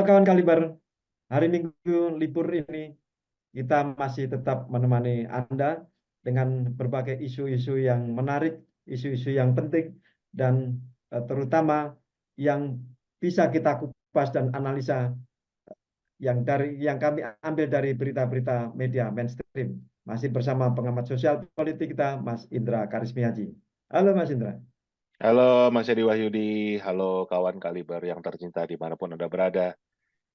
kawan Kaliber, hari Minggu libur ini kita masih tetap menemani Anda dengan berbagai isu-isu yang menarik, isu-isu yang penting, dan terutama yang bisa kita kupas dan analisa yang kami ambil dari berita-berita media mainstream. Masih bersama pengamat sosial politik kita, Mas Indra Karismiaji. Halo Mas Indra. Halo Mas Edi Wahyudi, halo kawan Kaliber yang tercinta dimanapun Anda berada.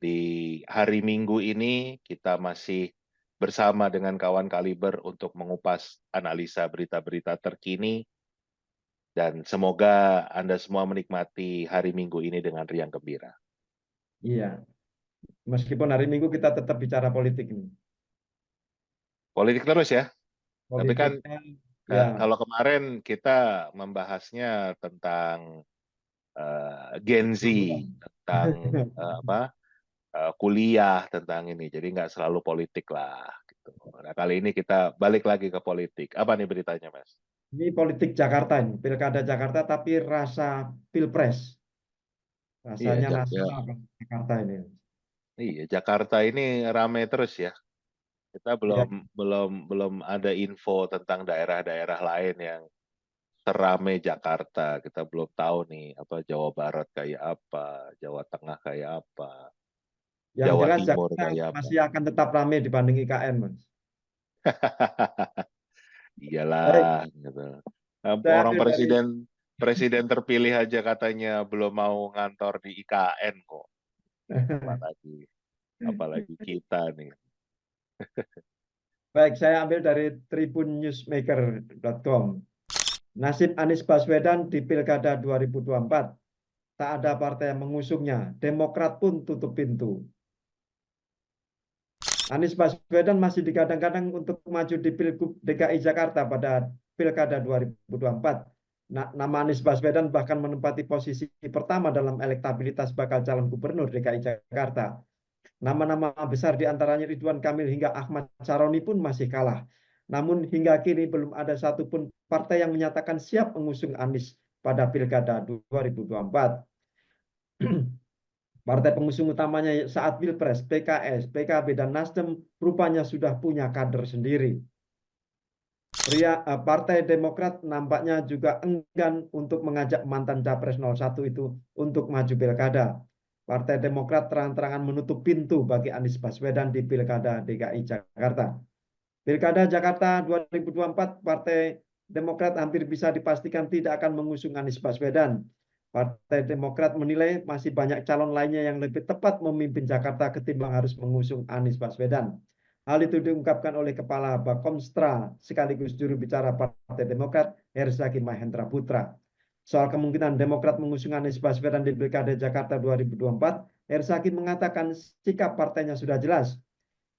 Di hari Minggu ini kita masih bersama dengan kawan Kaliber untuk mengupas analisa berita-berita terkini dan semoga Anda semua menikmati hari Minggu ini dengan riang gembira. Iya, meskipun hari Minggu kita tetap bicara politik ini. Politik terus ya, tapi kan Politiknya, ya, kalau kemarin kita membahasnya tentang Gen Z, tentang apa kuliah tentang ini. Jadi nggak selalu politik lah. Gitu. Nah, kali ini kita balik lagi ke politik. Apa nih beritanya, Mas? Ini politik Jakarta ini, Pilkada Jakarta tapi rasa Pilpres, Iya, rasanya nasional kan Jakarta ini. iya, Jakarta ini ramai terus ya. Kita Ya, belum belum belum ada info tentang daerah-daerah lain yang seramai Jakarta. Kita belum tahu nih apa Jawa Barat kayak apa, Jawa Tengah kayak apa, yang Jawa jelas Timur Jakarta kayak apa. masih akan tetap ramai dibanding IKN, Mas. Baik, Iyalah, gitu. saya Orang ambil dari presiden presiden terpilih aja katanya belum mau ngantor di IKN kok. Apalagi apalagi kita nih. baik, saya ambil dari tribunnewsmaker.com. Nasib Anies Baswedan di Pilkada 2024. Tak ada partai yang mengusungnya. Demokrat pun tutup pintu. Anies Baswedan masih digadang-gadang untuk maju di Pilgub DKI Jakarta pada Pilkada 2024. Nama Anies Baswedan bahkan menempati posisi pertama dalam elektabilitas bakal calon gubernur DKI Jakarta. Nama-nama besar diantaranya Ridwan Kamil hingga Ahmad Saroni pun masih kalah. Namun hingga kini belum ada satupun partai yang menyatakan siap mengusung Anies pada Pilkada 2024. Partai pengusung utamanya saat Pilpres, PKS, PKB, dan Nasdem rupanya sudah punya kader sendiri. Partai Demokrat nampaknya juga enggan untuk mengajak mantan Capres 01 itu untuk maju pilkada. Partai Demokrat terang-terangan menutup pintu bagi Anies Baswedan di Pilkada DKI Jakarta. Pilkada Jakarta 2024, Partai Demokrat hampir bisa dipastikan tidak akan mengusung Anies Baswedan. Partai Demokrat menilai masih banyak calon lainnya yang lebih tepat memimpin Jakarta ketimbang harus mengusung Anies Baswedan. Hal itu diungkapkan oleh Kepala Bakomstra sekaligus juru bicara Partai Demokrat, Herzaki Mahendra Putra. Soal kemungkinan Demokrat mengusung Anies Baswedan di Pilkada Jakarta 2024, Herzaki mengatakan sikap partainya sudah jelas.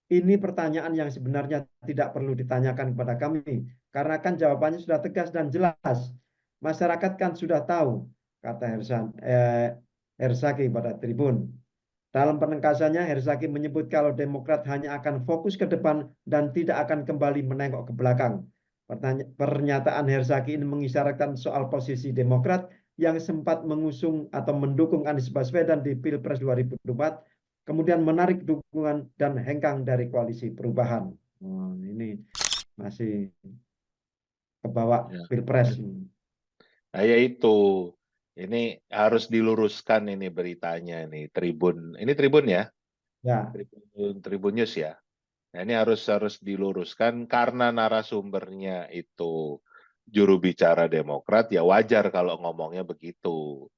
Ini pertanyaan yang sebenarnya tidak perlu ditanyakan kepada kami, karena kan jawabannya sudah tegas dan jelas. Masyarakat kan sudah tahu, kata Herzaki pada Tribun. Dalam penengkasannya, Herzaki menyebut kalau Demokrat hanya akan fokus ke depan dan tidak akan kembali menengok ke belakang. Pernyataan Herzaki ini mengisyaratkan soal posisi Demokrat yang sempat mengusung atau mendukung Anies Baswedan di Pilpres 2024, kemudian menarik dukungan dan hengkang dari koalisi perubahan. Ini masih kebawa Ya. Pilpres. Nah, ya itu. Ini harus diluruskan ini beritanya ini Tribun. Ini Tribun ya? Ya, Tribun News ya. Nah, ini harus harus diluruskan karena narasumbernya itu juru bicara Demokrat, ya wajar kalau ngomongnya begitu.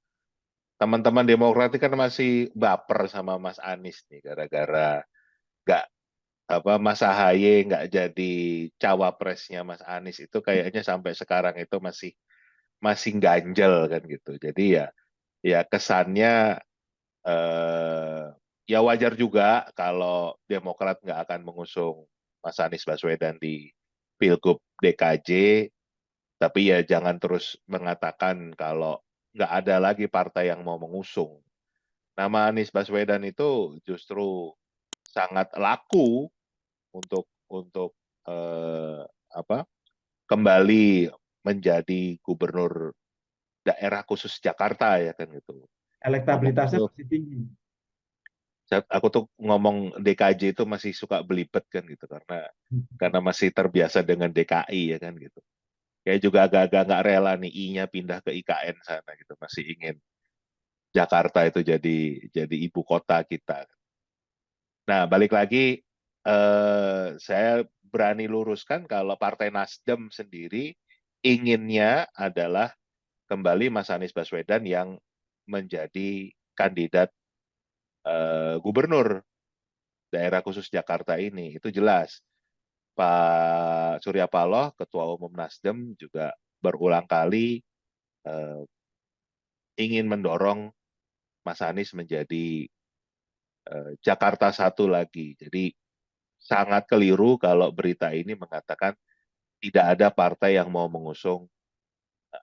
Teman-teman Demokrat ini kan masih baper sama Mas Anies nih gara-gara nggak apa Mas Ahaye nggak jadi cawapresnya Mas Anies itu kayaknya sampai sekarang itu masih masih ganjel kan gitu. Jadi ya ya kesannya eh, ya wajar juga kalau Demokrat nggak akan mengusung Mas Anies Baswedan di Pilgub DKJ, tapi ya jangan terus mengatakan kalau nggak ada lagi partai yang mau mengusung. Nama Anies Baswedan itu justru sangat laku untuk apa kembali menjadi gubernur daerah khusus Jakarta ya kan gitu. elektabilitasnya Ngomong-ngomong masih tinggi. Aku tuh ngomong DKJ itu masih suka belibet kan gitu karena masih terbiasa dengan DKI ya kan gitu. Kayak juga agak-agak nggak rela nih I-nya pindah ke IKN sana gitu. Masih ingin Jakarta itu jadi ibu kota kita. Nah, balik lagi saya berani luruskan kalau Partai Nasdem sendiri inginnya adalah kembali Mas Anies Baswedan yang menjadi kandidat gubernur daerah khusus Jakarta ini. Itu jelas. Pak Surya Paloh, Ketua Umum Nasdem juga berulang kali eh, ingin mendorong Mas Anies menjadi Jakarta satu lagi. Jadi sangat keliru kalau berita ini mengatakan tidak ada partai yang mau mengusung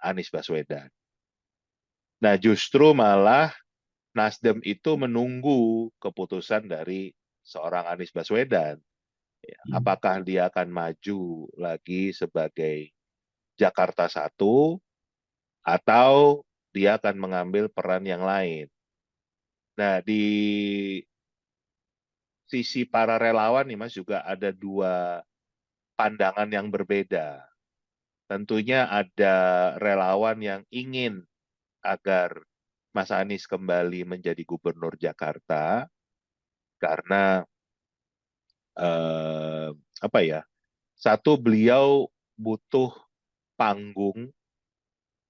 Anies Baswedan. Nah, justru malah Nasdem itu menunggu keputusan dari seorang Anies Baswedan. Ya, apakah dia akan maju lagi sebagai Jakarta satu atau dia akan mengambil peran yang lain. Nah, di sisi para relawan nih Mas juga ada dua pandangan yang berbeda. Tentunya ada relawan yang ingin agar Mas Anies kembali menjadi gubernur Jakarta karena eh, apa ya? Satu, beliau butuh panggung,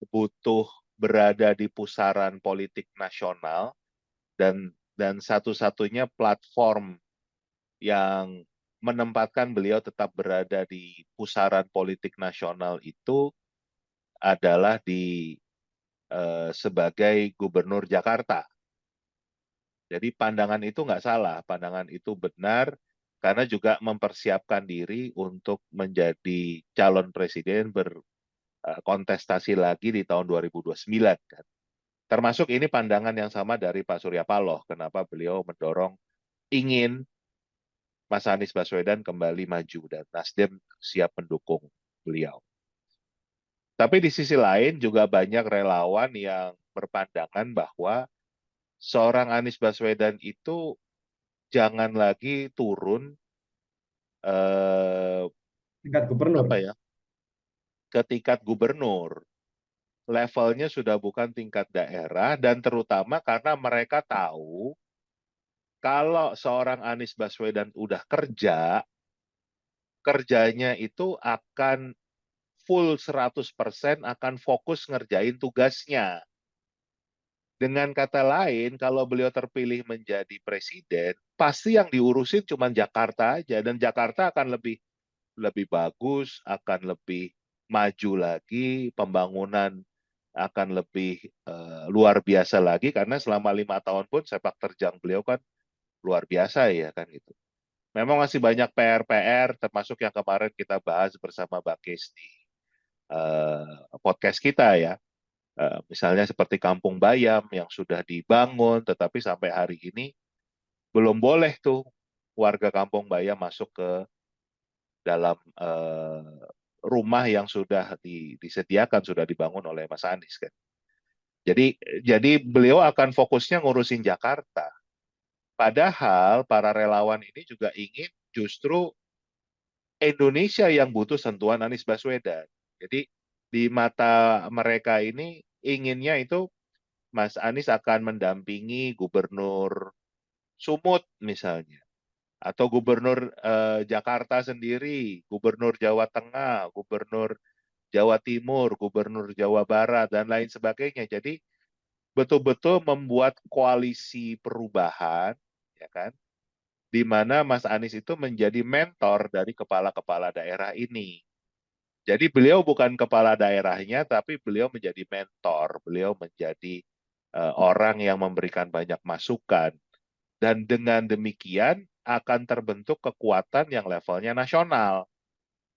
butuh berada di pusaran politik nasional dan satu-satunya platform yang menempatkan beliau tetap berada di pusaran politik nasional itu adalah sebagai gubernur Jakarta. Jadi pandangan itu nggak salah, pandangan itu benar karena juga mempersiapkan diri untuk menjadi calon presiden berkontestasi lagi di tahun 2029 kan. Termasuk ini pandangan yang sama dari Pak Surya Paloh, kenapa beliau mendorong ingin Mas Anies Baswedan kembali maju dan Nasdem siap mendukung beliau. Tapi di sisi lain juga banyak relawan yang berpandangan bahwa seorang Anies Baswedan itu jangan lagi turun eh, Tingkat gubernur. apa ya ke tingkat gubernur. Levelnya sudah bukan tingkat daerah dan terutama karena mereka tahu kalau seorang Anies Baswedan udah kerja, kerjanya itu akan full 100% akan fokus ngerjain tugasnya. Dengan kata lain, kalau beliau terpilih menjadi presiden, pasti yang diurusin cuma Jakarta aja dan Jakarta akan lebih lebih bagus, akan lebih maju lagi, pembangunan akan lebih luar biasa lagi karena selama 5 tahun pun sepak terjang beliau kan luar biasa ya kan itu. Memang masih banyak PR-PR termasuk yang kemarin kita bahas bersama Mbak Kes di podcast kita ya. Misalnya seperti Kampung Bayam yang sudah dibangun tetapi sampai hari ini belum boleh tuh warga Kampung Bayam masuk ke dalam rumah yang sudah disediakan, sudah dibangun oleh Mas Anies kan. Jadi beliau akan fokusnya ngurusin Jakarta. Padahal para relawan ini juga ingin justru Indonesia yang butuh sentuhan Anies Baswedan. Jadi di mata mereka ini inginnya itu Mas Anies akan mendampingi Gubernur Sumut misalnya, atau Gubernur Jakarta sendiri, Gubernur Jawa Tengah, Gubernur Jawa Timur, Gubernur Jawa Barat, dan lain sebagainya. Jadi betul-betul membuat koalisi perubahan, ya kan? Di mana Mas Anies itu menjadi mentor dari kepala-kepala daerah ini. Jadi beliau bukan kepala daerahnya, tapi beliau menjadi mentor, beliau menjadi orang yang memberikan banyak masukan. Dan dengan demikian akan terbentuk kekuatan yang levelnya nasional,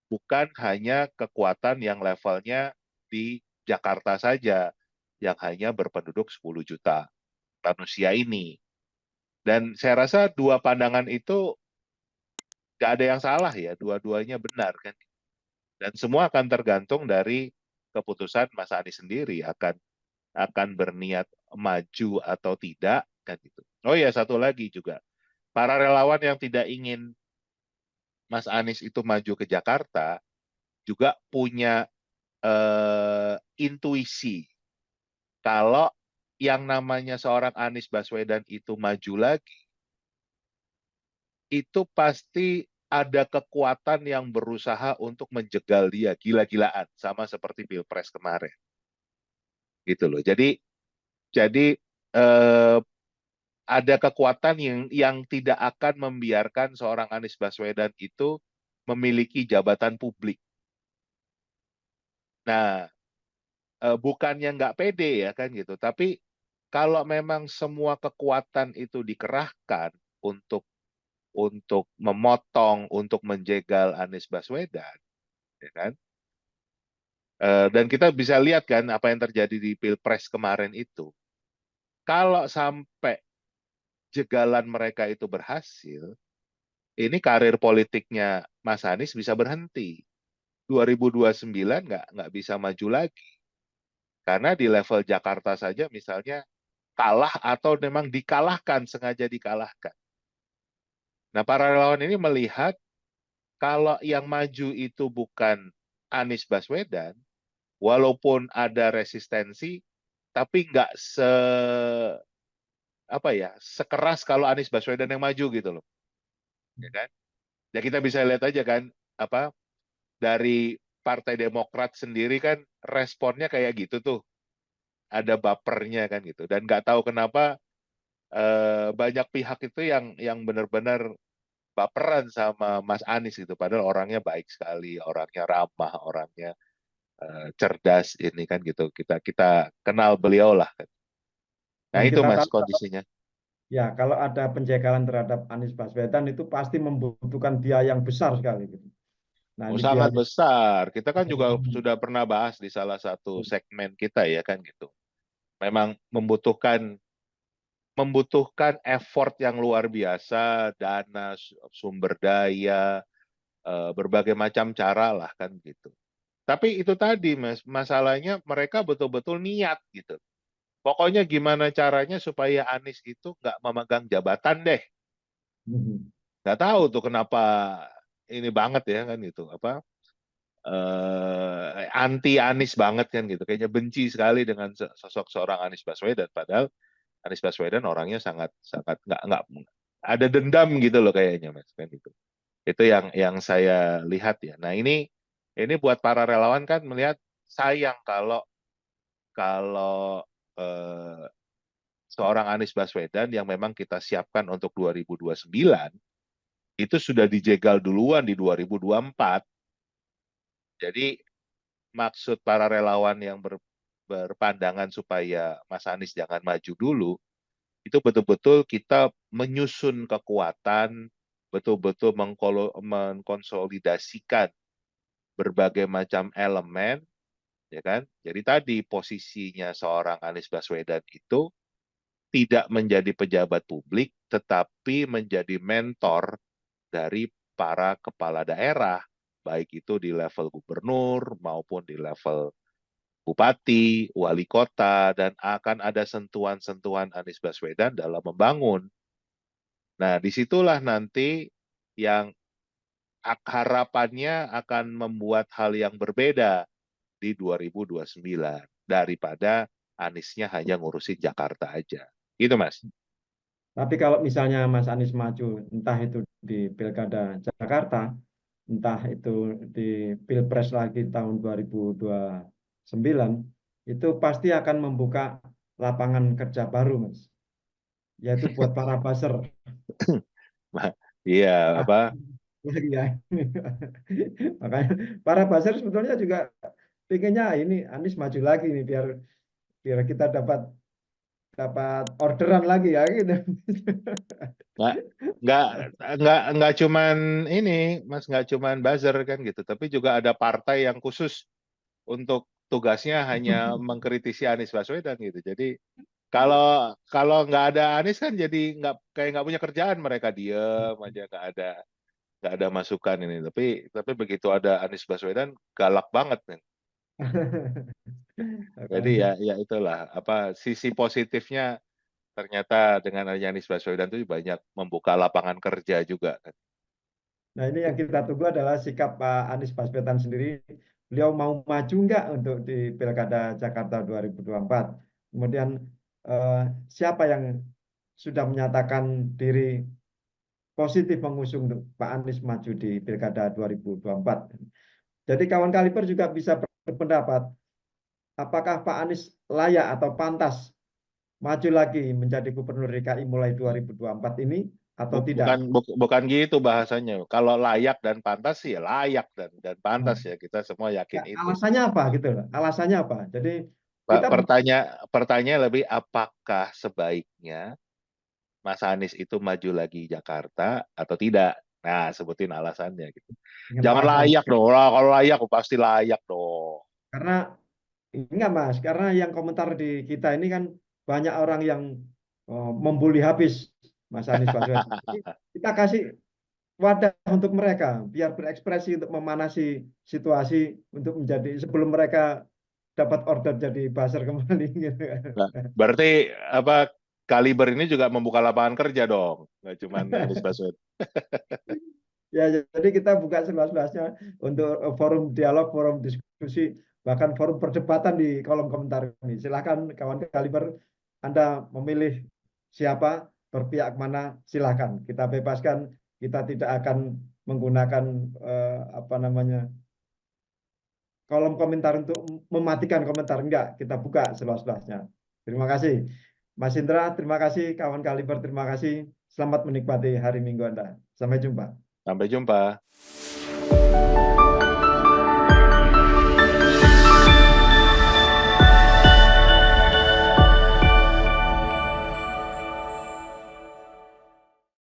bukan hanya kekuatan yang levelnya di Jakarta saja, yang hanya berpenduduk 10 juta manusia ini. Dan saya rasa dua pandangan itu nggak ada yang salah ya, dua-duanya benar kan. Dan semua akan tergantung dari keputusan Mas Anies sendiri akan berniat maju atau tidak kan gitu. Oh ya, satu lagi juga, para relawan yang tidak ingin Mas Anies itu maju ke Jakarta juga punya intuisi kalau yang namanya seorang Anies Baswedan itu maju lagi, itu pasti ada kekuatan yang berusaha untuk menjegal dia gila-gilaan, sama seperti Pilpres kemarin, gitu loh. Jadi eh, ada kekuatan yang tidak akan membiarkan seorang Anies Baswedan itu memiliki jabatan publik. Nah, bukannya nggak pede ya kan gitu, tapi kalau memang semua kekuatan itu dikerahkan untuk memotong, untuk menjegal Anies Baswedan, ya kan? Dan kita bisa lihat kan apa yang terjadi di Pilpres kemarin itu. Kalau sampai jegalan mereka itu berhasil, ini karir politiknya Mas Anies bisa berhenti. 2029 nggak bisa maju lagi. Karena di level Jakarta saja misalnya kalah atau memang dikalahkan, sengaja dikalahkan. Nah, para relawan ini melihat kalau yang maju itu bukan Anies Baswedan, walaupun ada resistensi, tapi nggak apa ya, sekeras kalau Anies Baswedan yang maju gitu loh, ya kan? Ya kita bisa lihat aja kan, apa dari Partai Demokrat sendiri kan responnya kayak gitu tuh, ada bapernya kan gitu, dan nggak tahu kenapa banyak pihak itu yang benar-benar baperan sama Mas Anies gitu, padahal orangnya baik sekali, orangnya ramah, orangnya cerdas ini kan gitu. Kita kita kenal beliau lah kan. Nah Dan itu kita Mas tahu kondisinya. ya kalau ada penjagalan terhadap Anies Baswedan itu pasti membutuhkan biaya yang besar sekali gitu. Nah Oh, ini sangat biaya. besar. Kita kan juga sudah pernah bahas di salah satu segmen kita ya kan gitu. Memang membutuhkan membutuhkan effort yang luar biasa, dana, sumber daya, berbagai macam cara lah kan gitu. Tapi itu tadi Mas, masalahnya mereka betul-betul niat gitu. Pokoknya gimana caranya supaya Anies itu nggak memegang jabatan deh. Nggak tahu tuh kenapa ini banget ya kan gitu. Apa anti Anies banget kan gitu. Kayaknya benci sekali dengan sosok seorang Anies Baswedan. Padahal Anies Baswedan orangnya sangat sangat nggak ada dendam gitu loh kayaknya Mas kan gitu. Itu yang saya lihat ya. Nah ini buat para relawan kan melihat sayang kalau kalau eh, seorang Anies Baswedan yang memang kita siapkan untuk 2029 itu sudah dijegal duluan di 2024. Jadi maksud para relawan yang berpandangan supaya Mas Anies jangan maju dulu, itu betul-betul kita menyusun kekuatan, betul-betul mengkonsolidasikan berbagai macam elemen, ya kan? Jadi tadi posisinya seorang Anies Baswedan itu tidak menjadi pejabat publik, tetapi menjadi mentor dari para kepala daerah, baik itu di level gubernur maupun di level bupati, wali kota, dan akan ada sentuhan-sentuhan Anies Baswedan dalam membangun. Nah, disitulah nanti yang harapannya akan membuat hal yang berbeda di 2029 daripada Aniesnya hanya ngurusin Jakarta aja. Gitu, Mas. Tapi kalau misalnya Mas Anies maju, entah itu di Pilkada Jakarta, entah itu di Pilpres lagi tahun 2029, itu pasti akan membuka lapangan kerja baru, Mas. Yaitu buat para buzzer. Iya, Ah, apa? lagi ya. Makanya para buzzer sebetulnya juga pinginnya ini Anies maju lagi nih biar biar kita dapat dapat orderan lagi ya gitu. Nggak, nggak, nggak cuman ini, Mas, nggak cuman buzzer kan gitu, tapi juga ada partai yang khusus untuk tugasnya hanya mengkritisi Anies Baswedan gitu. Jadi kalau kalau nggak ada Anies kan jadi nggak kayak nggak punya kerjaan, mereka diem aja nggak ada masukan ini. Tapi begitu ada Anies Baswedan galak banget kan. Jadi Makanya. ya itulah apa sisi positifnya ternyata dengan adanya Anies Baswedan itu banyak membuka lapangan kerja juga kan. Nah, ini yang kita tunggu adalah sikap Pak Anies Baswedan sendiri. Beliau mau maju nggak untuk di Pilkada Jakarta 2024? Kemudian eh, siapa yang sudah menyatakan diri positif mengusung untuk Pak Anies maju di Pilkada 2024? Jadi kawan Kaliber juga bisa berpendapat, apakah Pak Anies layak atau pantas maju lagi menjadi Gubernur DKI mulai 2024 ini atau Bukan tidak? bukan gitu bahasanya. Kalau layak dan pantas sih ya layak dan Nah, pantas ya, kita semua yakin itu. alasannya apa gitu loh? Alasannya apa? Jadi kita Pertanyaan lebih apakah sebaiknya Mas Anies itu maju lagi Jakarta atau tidak? Nah, sebutin alasannya gitu. dengan Jangan alasan layak dong. Lah, kalau layak pasti layak dong. karena enggak Mas, karena yang komentar di kita ini kan banyak orang yang membuli habis Mas Anies Baswedan. Jadi kita kasih wadah untuk mereka biar berekspresi untuk memanasi situasi untuk menjadi sebelum mereka dapat order jadi buzzer kembali gitu. Nah, berarti apa Kaliber ini juga membuka lapangan kerja dong, nggak cuma Anies Baswedan. Ya, jadi kita buka seluas-luasnya untuk forum dialog, forum diskusi, bahkan forum perdebatan di kolom komentar ini. Silakan kawan Kaliber, Anda memilih siapa, berpihak mana, silakan. Kita bebaskan, kita tidak akan menggunakan apa namanya kolom komentar untuk mematikan komentar. Enggak, kita buka seluas-luasnya. Terima kasih. Mas Indra, terima kasih. Kawan Kaliber, terima kasih. Selamat menikmati hari Minggu Anda. Sampai jumpa. Sampai jumpa.